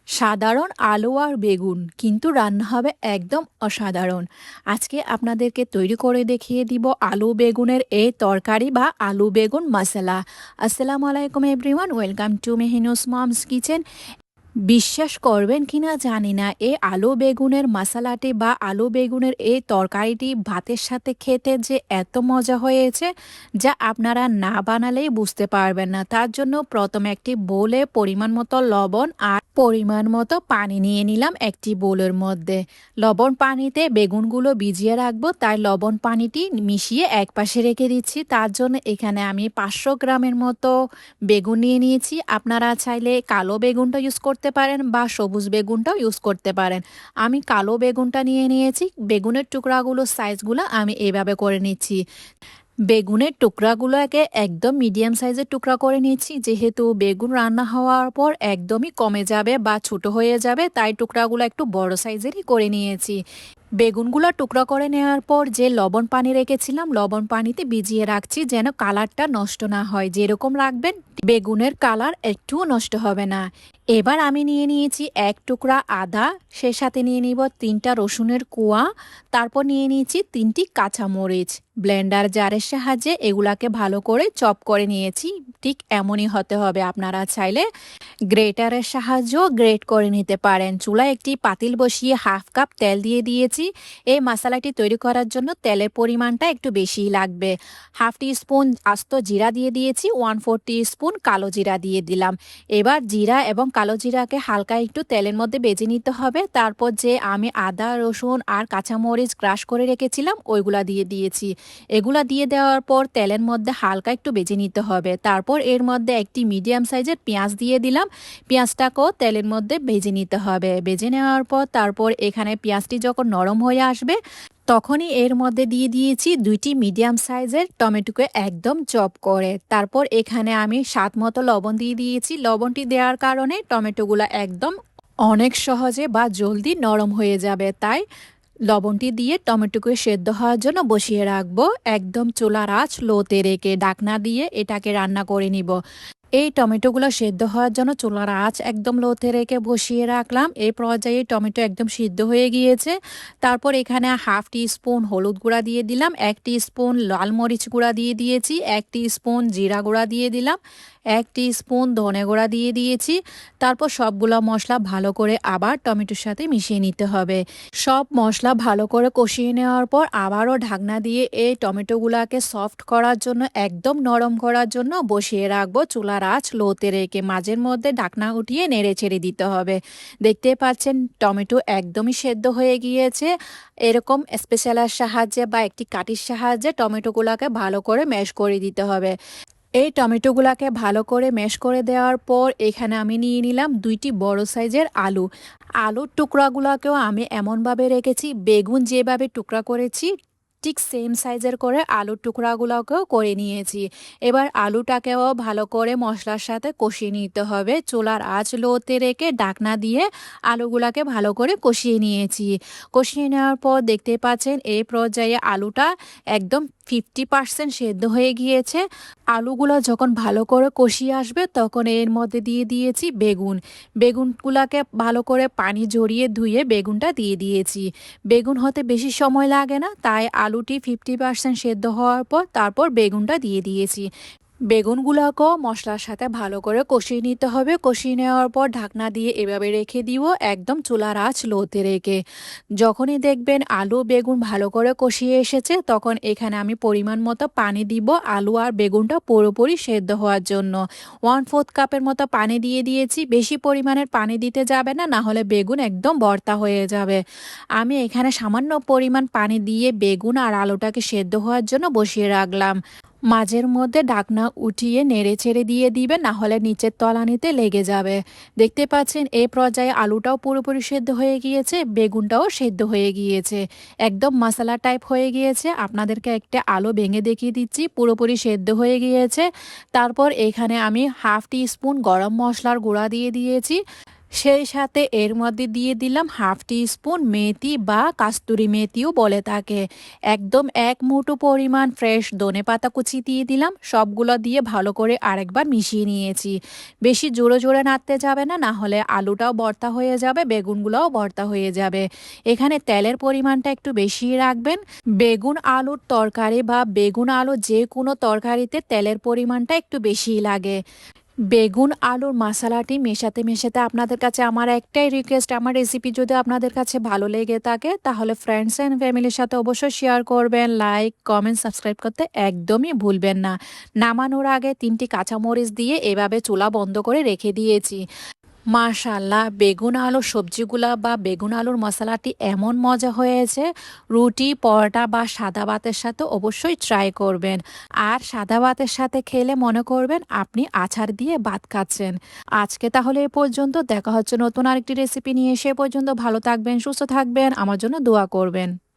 সাধারণ আলু আর বেগুন কিন্তু রান্না হবে একদম অসাধারণ। আজকে আপনাদেরকে তৈরি করে দেখিয়ে দিব আলু বেগুনের এই তরকারি বা আলু বেগুন মশলা। আসসালামু আলাইকুম এভরিওয়ান, ওয়েলকাম টু মেহিনুস মমস কিচেন। বিশ্বাস করবেন কিনা জানি না, এই আলু বেগুনের মশলাটি বা আলু বেগুনের এই তরকারিটি ভাতের সাথে খেতে যে এত মজা হয়েছে, যা আপনারা না বানালেই বুঝতে পারবেন না। তার জন্য প্রথমে একটি বোলে পরিমাণ মতো লবণ আর পরিমাণ মতো পানি নিয়ে নিলাম একটি বোলের মধ্যে। লবণ পানিতে বেগুনগুলো ভিজিয়ে রাখবো, তাই লবণ পানিটি মিশিয়ে এক পাশে রেখে দিচ্ছি। তার জন্য এখানে আমি 500 গ্রামের মতো বেগুন নিয়ে নিয়েছি। আপনারা চাইলে কালো বেগুনটা ইউজ করতে পারেন বা সবুজ বেগুনটাও ইউজ করতে পারেন। আমি কালো বেগুনটা নিয়ে নিয়েছি। বেগুনের টুকরাগুলো সাইজগুলো আমি এভাবে করে নিচ্ছি। বেগুনের টুকরাগুলোকে একদম মিডিয়াম সাইজের টুকরা করে নিচ্ছি, যেহেতু বেগুন রান্না হওয়ার পর একদমই কমে যাবে বা ছোট হয়ে যাবে, তাই টুকরাগুলো একটু বড় সাইজেরই করে নিয়েছি। বেগুনগুলো টুকরা করে নেওয়ার পর যে লবণ পানি রেখেছিলাম, লবণ পানিতে ভিজিয়ে রাখছি যেন কালারটা নষ্ট না হয়। যেরকম রাখবেন বেগুনের কালার একটুও নষ্ট হবে না। এবার আমি নিয়ে নিয়েছি এক টুকরা আদা, সে সাথে নিয়ে নিব 3টা রসুনের কোয়া, তারপর নিয়ে নিয়েছি 3টি কাঁচামরিচ। ব্লেন্ডার জারের সাহায্যে এগুলাকে ভালো করে চপ করে নিয়েছি। ঠিক এমনই হতে হবে। আপনারা চাইলে গ্রেটারের সাহায্যেও গ্রেট করে নিতে পারেন। চুলায় একটি পাতিল বসিয়ে 1/2 কাপ তেল দিয়ে দিয়েছি। এই মশলাটি তৈরি করার জন্য তেলের পরিমাণটা একটু বেশিই লাগবে। 1/2 টিস্পুন আস্ত জিরা দিয়ে দিয়েছি, 1/4 টিস্পুন কালো জিরা দিয়ে দিলাম। এবার জিরা এবং কালো জিরাকে হালকা একটু তেলের মধ্যে ভেজে নিতে হবে। তারপর যে আমি আদা, রসুন আর কাঁচামরিচ ক্রাশ করে রেখেছিলাম ওইগুলা দিয়ে দিয়েছি। এগুলা দিয়ে দেওয়ার পর তেলের মধ্যে হালকা একটু ভেজে নিতে হবে। তারপর এর মধ্যে একটি মিডিয়াম সাইজের পেঁয়াজ দিয়ে দিলাম। পেঁয়াজটাকেও তেলের মধ্যে ভেজে নিতে হবে। ভেজে নেওয়ার পর তারপর এখানে পেঁয়াজটি যখন নরম হয়ে আসবে, তখনই এর মধ্যে দিয়ে দিয়েছি 2টি মিডিয়াম সাইজের টমেটোকে একদম চপ করে। তারপর এখানে আমি স্বাদ মতো লবণ দিয়ে দিয়েছি। লবণটি দেওয়ার কারণে টমেটোগুলো একদম অনেক সহজে বা জলদি নরম হয়ে যাবে, তাই লবণটি দিয়ে টমেটোকে সেদ্ধ হওয়ার জন্য বসিয়ে রাখবো। একদম চুলার আঁচ লোতে রেখে ঢাকনা দিয়ে এটাকে রান্না করে নিব। এই টমেটোগুলো সেদ্ধ হওয়ার জন্য চুলার আঁচ একদম লোতে রেখে বসিয়ে রাখলাম। এই পর্যায়ে টমেটো একদম সিদ্ধ হয়ে গিয়েছে। তারপর এখানে 1/2 টিস্পুন হলুদ গুঁড়া দিয়ে দিলাম, 1 টিস্পুন লাল মরিচ গুঁড়া দিয়ে দিয়েছি, 1 টিস্পুন জিরা গুঁড়া দিয়ে দিলাম, 1 টিস্পুন ধনে গুঁড়া দিয়ে দিয়েছি। তারপর সবগুলো মশলা ভালো করে আবার টমেটোর সাথে মিশিয়ে নিতে হবে। সব মশলা ভালো করে কষিয়ে নেওয়ার পর আবারও ঢাকনা দিয়ে এই টমেটোগুলোকে সফট করার জন্য, একদম নরম করার জন্য বসিয়ে রাখবো চুলার আঁচ লোতে রেখে। মাঝের মধ্যে ঢাকনা উঠিয়ে নেড়ে ছেড়ে দিতে হবে। দেখতে পাচ্ছেন টমেটো একদমই সেদ্ধ হয়ে গিয়েছে। এরকম স্পেশালের সাহায্যে বা একটি কাঠির সাহায্যে টমেটোগুলোকে ভালো করে ম্যাশ করে দিতে হবে। এই টমেটোগুলাকে ভালো করে ম্যাশ করে দেওয়ার পর এখানে আমি নিয়ে নিলাম 2টি বড় সাইজের আলু। আলুর টুকরাগুলোকেও আমি এমনভাবে রেখেছি, বেগুন যেভাবে টুকরা করেছি ঠিক সেম সাইজের করে আলুর টুকরাগুলোকেও করে নিয়েছি। এবার আলুটাকেও ভালো করে মশলার সাথে কষিয়ে নিতে হবে। চুলার আঁচ লোতে রেখে ঢাকনা দিয়ে আলুগুলাকে ভালো করে কষিয়ে নিয়েছি। কষিয়ে নেওয়ার পর দেখতে পাচ্ছেন এই পর্যায়ে আলুটা একদম 50% সেদ্ধ হয়ে গিয়েছে। আলুগুলো যখন ভালো করে কষিয়ে আসবে তখন এর মধ্যে দিয়ে দিয়েছি বেগুন। বেগুনগুলাকে ভালো করে পানি ঝরিয়ে ধুয়ে বেগুনটা দিয়ে দিয়েছি। বেগুন হতে বেশি সময় লাগে না, তাই আলুটি 50% সেদ্ধ হওয়ার পর তারপর বেগুনটা দিয়ে দিয়েছি। বেগুনগুলোকেও মশলার সাথে ভালো করে কষিয়ে নিতে হবে। কষিয়ে নেওয়ার পর ঢাকনা দিয়ে এভাবে রেখে দিব একদম চুলার আঁচ লোতে রেখে। যখনই দেখবেন আলু বেগুন ভালো করে কষিয়ে এসেছে, তখন এখানে আমি পরিমাণ মতো পানি দিব আলু আর বেগুনটা পুরোপুরি সেদ্ধ হওয়ার জন্য। 1/4 কাপের মতো পানি দিয়ে দিয়েছি। বেশি পরিমাণের পানি দিতে যাবে না, না হলে বেগুন একদম ভর্তা হয়ে যাবে। আমি এখানে সামান্য পরিমাণ পানি দিয়ে বেগুন আর আলুটাকে সেদ্ধ হওয়ার জন্য বসিয়ে রাখলাম। মাঝের মধ্যে ঢাকনা উঠিয়ে নেড়ে ছেড়ে দিয়ে দিবেন, না হলে নিচের তলানিতে লেগে যাবে। দেখতে পাচ্ছেন এই পর্যায়ে আলুটাও পুরোপুরি সেদ্ধ হয়ে গিয়েছে, বেগুনটাও সেদ্ধ হয়ে গিয়েছে, একদম মশলা টাইপ হয়ে গিয়েছে। আপনাদেরকে একটা আলু ভেঙে দেখিয়ে দিচ্ছি, পুরোপুরি সেদ্ধ হয়ে গিয়েছে। তারপর এখানে আমি 1/2 টিস্পুন গরম মশলার গুঁড়া দিয়ে দিয়েছি। সেই সাথে এর মধ্যে দিয়ে দিলাম হাফ টি স্পুন মেথি বা কাস্তুরি মেথিও বলে থাকে। একদম এক মুঠো পরিমাণ ফ্রেশ ধনেপাতা কুচি দিয়ে দিলাম। সবগুলো দিয়ে ভালো করে আরেকবার মিশিয়ে নিয়েছি। বেশি জোরে জোরে নাড়তে যাবে না, না হলে আলুটাও ভর্তা হয়ে যাবে, বেগুনগুলোও ভর্তা হয়ে যাবে। এখানে তেলের পরিমাণটা একটু বেশিই রাখবেন। বেগুন আলুর তরকারি বা বেগুন আলু যে কোনো তরকারিতে তেলের পরিমাণটা একটু বেশিই লাগে। বেগুন আলুর মশলাটি মেশাতে মেশাতে আপনাদের কাছে আমার একটাই রিকোয়েস্ট, আমার রেসিপি যদি আপনাদের কাছে ভালো লেগে থাকে তাহলে ফ্রেন্ডস অ্যান্ড ফ্যামিলির সাথে অবশ্যই শেয়ার করবেন, লাইক কমেন্ট সাবস্ক্রাইব করতে একদমই ভুলবেন না। নামানোর আগে ৩টি কাঁচামরিচ দিয়ে এভাবে চুলা বন্ধ করে রেখে দিয়েছি। মাশাল্লাহ, বেগুন আলুর সবজিগুলা বা বেগুন আলুর মশলাটি এমন মজা হয়েছে, রুটি পরোটা বা সাদা ভাতের সাথে অবশ্যই ট্রাই করবেন। আর সাদা ভাতের সাথে খেলে মনে করবেন আপনি আচার দিয়ে ভাত খাচ্ছেন। আজকে তাহলে এ পর্যন্ত, দেখা হচ্ছে নতুন আরেকটি রেসিপি নিয়ে। সে পর্যন্ত ভালো থাকবেন, সুস্থ থাকবেন, আমার জন্য দোয়া করবেন।